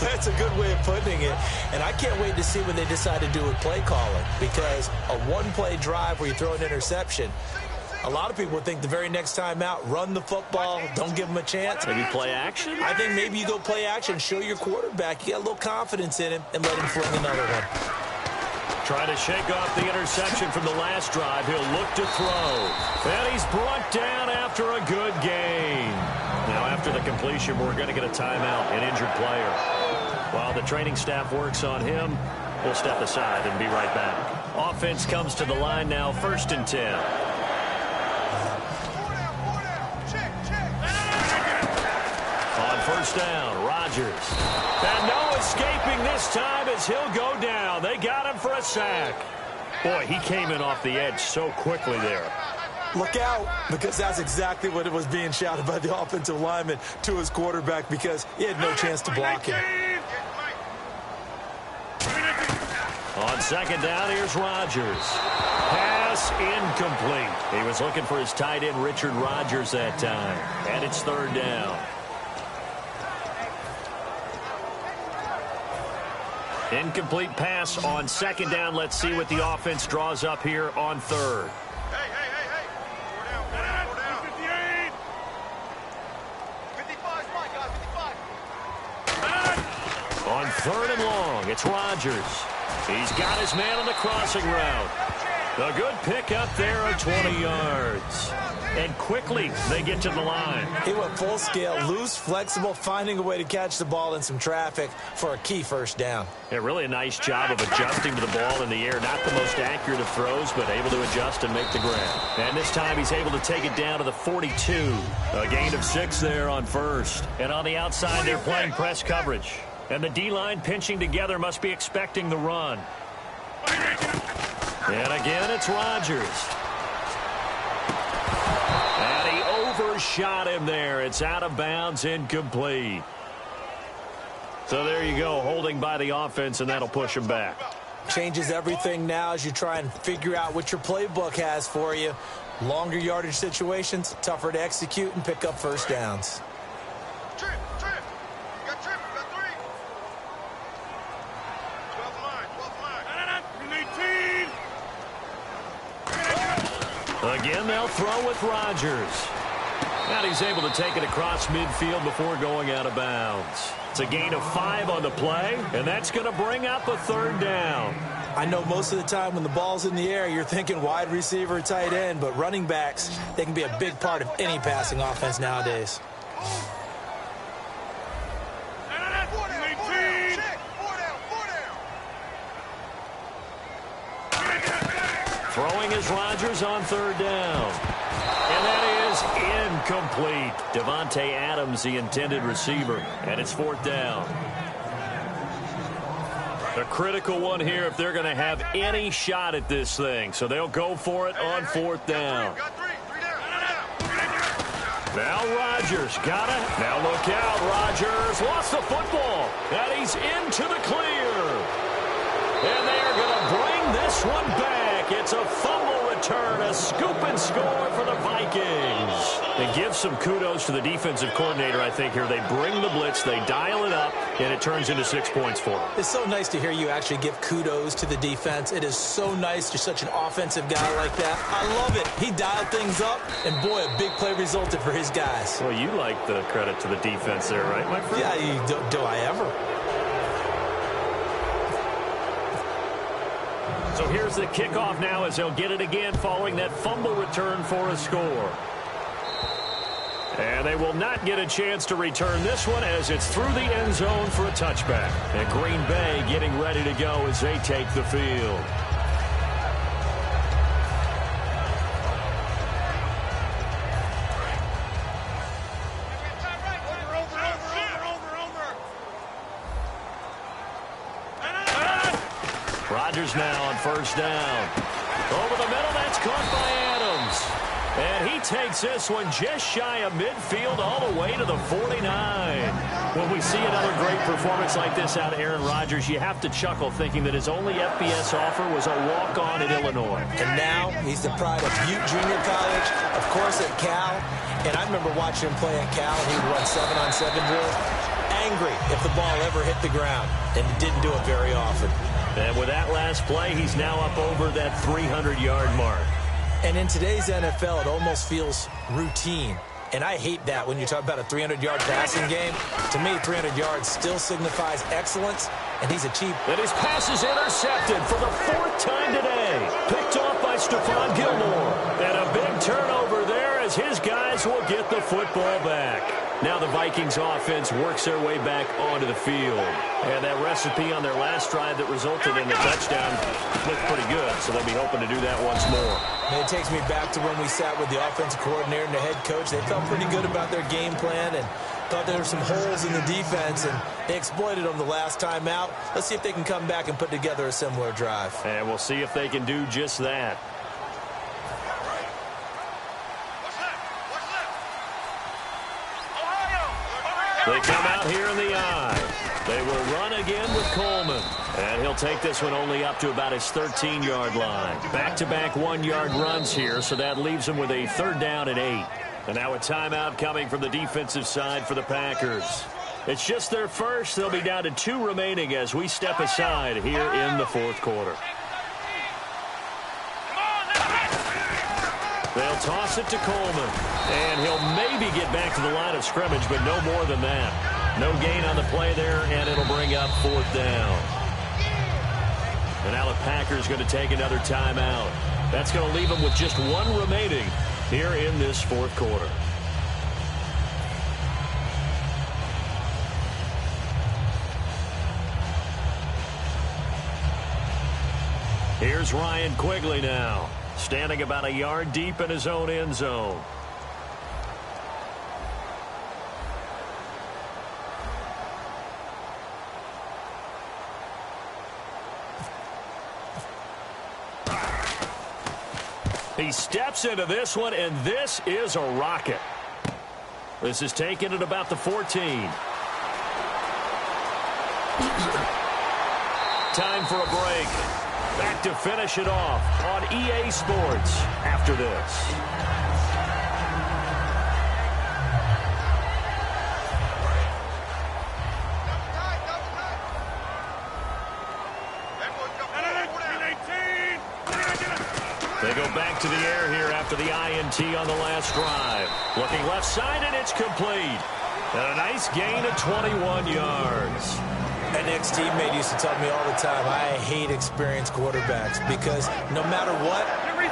That's a good way of putting it. And I can't wait to see what they decide to do with play calling. Because a 1-play drive where you throw an interception, a lot of people would think the very next time out, run the football, don't give them a chance. Maybe play action? I think maybe you go play action, show your quarterback, you got a little confidence in him, and let him fling another one. Trying to shake off the interception from the last drive. He'll look to throw. And he's brought down after a good gain. Now after the completion, we're going to get a timeout, an injured player. While the training staff works on him, we'll step aside and be right back. Offense comes to the line now, 1st and 10. First down, Rodgers. And no escaping this time as he'll go down. They got him for a sack. Boy, he came in off the edge so quickly there. Look out, because that's exactly what it was being shouted by the offensive lineman to his quarterback because he had no chance to block him. On 2nd down, here's Rodgers. Pass incomplete. He was looking for his tight end, Richard Rodgers, that time. And it's 3rd down. Incomplete pass on 2nd down. Let's see what the offense draws up here on 3rd. Hey. 4 down. 58. 55, my God, 55. On 3rd and long, it's Rodgers. He's got his man on the crossing route. A good pickup there of 20 yards. And quickly they get to the line. He went full scale, loose, flexible, finding a way to catch the ball in some traffic for a key first down. Yeah, really a nice job of adjusting to the ball in the air. Not the most accurate of throws, but able to adjust and make the grab. And this time he's able to take it down to the 42. A gain of 6 there on first. And on the outside, they're playing press coverage. And the D-line pinching together must be expecting the run. And again, it's Rodgers. And he overshot him there. It's out of bounds, incomplete. So there you go, holding by the offense, and that'll push him back. Changes everything now as you try and figure out what your playbook has for you. Longer yardage situations, tougher to execute and pick up first downs. Trip. You got trip. You got 3. 12 line. 18. Again, they'll throw with Rodgers. And he's able to take it across midfield before going out of bounds. It's a gain of 5 on the play, and that's going to bring up a third down. I know most of the time when the ball's in the air, you're thinking wide receiver, tight end, but running backs, they can be a big part of any passing offense nowadays. 4 down. Check. 4 down. Throwing is Rodgers on third down. And that is incomplete. Devontae Adams, the intended receiver, and it's 4th down. A critical one here if they're going to have any shot at this thing. So they'll go for it on 4th down. Got 3 down. Now Rodgers got it. Now look out. Rodgers lost the football. And he's into the clear. And they are going to bring this one back. It's a fumble return, a scoop and score for the Vikings. And give some kudos to the defensive coordinator, I think, here. They bring the blitz, they dial it up, and it turns into 6 points for them. It's so nice to hear you actually give kudos to the defense. It is so nice. You're such an offensive guy like that. I love it. He dialed things up, and boy, a big play resulted for his guys. Well, you like the credit to the defense there, right, my friend? Yeah, do I ever? So here's the kickoff now as they'll get it again following that fumble return for a score. And they will not get a chance to return this one as it's through the end zone for a touchback. And Green Bay getting ready to go as they take the field. Rodgers now on first down. Over the middle, that's caught by Adams. And he takes this one just shy of midfield all the way to the 49. When we see another great performance like this out of Aaron Rodgers, you have to chuckle thinking that his only FBS offer was a walk-on at Illinois. And now he's the pride of Butte Junior College, of course at Cal. And I remember watching him play at Cal. He would run 7-on-7 drills. Angry if the ball ever hit the ground, and didn't do it very often. And with that last play, he's now up over that 300-yard mark. And in today's NFL, it almost feels routine. And I hate that when you talk about a 300-yard passing game. To me, 300 yards still signifies excellence, and he's achieved. And his pass is intercepted for the 4th time today. Picked off by Stephon Gilmore. And a big turnover there as his guys will get the football back. Now the Vikings offense works their way back onto the field. And that recipe on their last drive that resulted in the touchdown looked pretty good, so they'll be hoping to do that once more. And it takes me back to when we sat with the offensive coordinator and the head coach. They felt pretty good about their game plan and thought there were some holes in the defense, and they exploited them the last time out. Let's see if they can come back and put together a similar drive. And we'll see if they can do just that. They come out here in the eye. They will run again with Coleman. And he'll take this one only up to about his 13-yard line. Back-to-back 1-yard runs here, so that leaves him with a 3rd down and 8. And now a timeout coming from the defensive side for the Packers. It's just their first. They'll be down to 2 remaining as we step aside here in the 4th quarter. They'll toss it to Coleman. And he'll maybe get back to the line of scrimmage, but no more than that. No gain on the play there, and it'll bring up 4th down. And now the Packers going to take another timeout. That's going to leave them with just 1 remaining here in this fourth quarter. Here's Ryan Quigley now, standing about a yard deep in his own end zone. He steps into this one, and this is a rocket. This is taken at about the 14. Time for a break. Back to finish it off on EA Sports after this. They go back to the air here after the INT on the last drive. Looking left side, and it's complete. And a nice gain of 21 yards. An ex-teammate used to tell me all the time, I hate experienced quarterbacks because no matter what,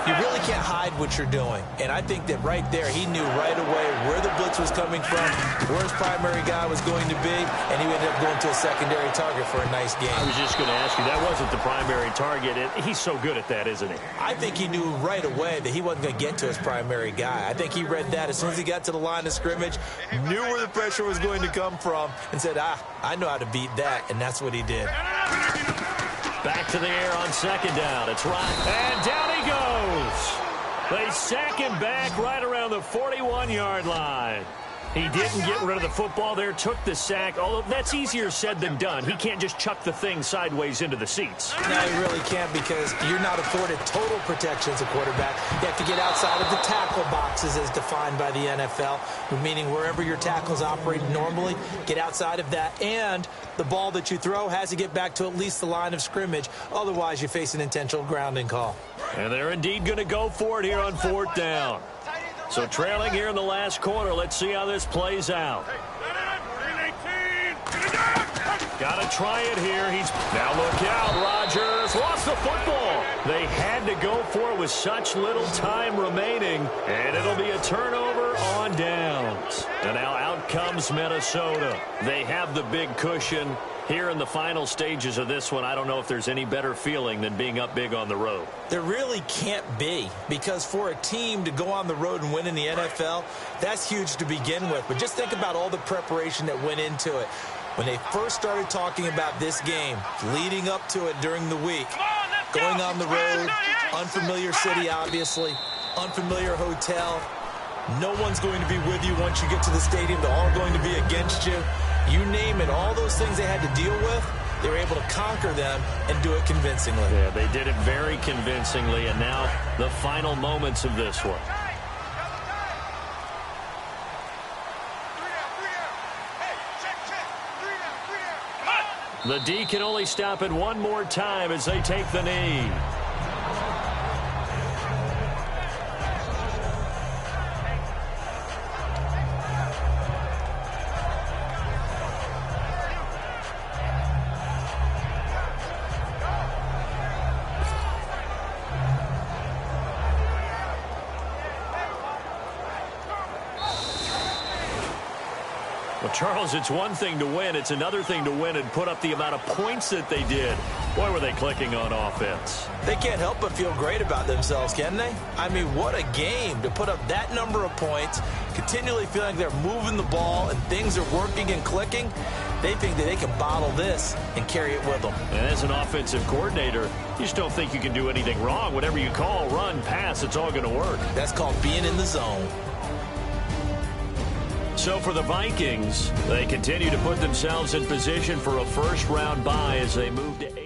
you really can't hide what you're doing. And I think that right there, he knew right away where the blitz was coming from, where his primary guy was going to be, and he ended up going to a secondary target for a nice game. I was just going to ask you, that wasn't the primary target. He's so good at that, isn't he? I think he knew right away that he wasn't going to get to his primary guy. I think he read that as soon as he got to the line of scrimmage, knew where the pressure was going to come from, and said, I know how to beat that, and that's what he did. Back to the air on second down. It's Ryan. And down he goes. They sack him back right around the 41-yard line. He didn't get rid of the football there, took the sack. Although that's easier said than done. He can't just chuck the thing sideways into the seats. No, you really can't because you're not afforded total protection as a quarterback. You have to get outside of the tackle boxes as defined by the NFL, meaning wherever your tackles operate normally, get outside of that. And the ball that you throw has to get back to at least the line of scrimmage. Otherwise, you face an intentional grounding call. And they're indeed going to go for it here on fourth down. So trailing here in the last quarter, let's see how this plays out. Got to try it here. Now look out, Rodgers lost the football. They had to go for it with such little time remaining, and it'll be a turnover on downs. And now out comes Minnesota. They have the big cushion. Here in the final stages of this one, I don't know if there's any better feeling than being up big on the road. There really can't be, because for a team to go on the road and win in the NFL, that's huge to begin with. But just think about all the preparation that went into it. When they first started talking about this game, leading up to it during the week, going on the road, unfamiliar city, obviously, unfamiliar hotel. No one's going to be with you once you get to the stadium. They're all going to be against you. You name it, all those things they had to deal with, they were able to conquer them and do it convincingly. Yeah, they did it very convincingly, and now the final moments of this one. The D can only stop it one more time as they take the knee. Well, Charles, it's one thing to win. It's another thing to win and put up the amount of points that they did. Boy, were they clicking on offense. They can't help but feel great about themselves, can they? I mean, what a game to put up that number of points, continually feeling they're moving the ball and things are working and clicking. They think that they can bottle this and carry it with them. And as an offensive coordinator, you just don't think you can do anything wrong. Whatever you call, run, pass, it's all going to work. That's called being in the zone. So for the Vikings, they continue to put themselves in position for a first-round bye as they move to 8.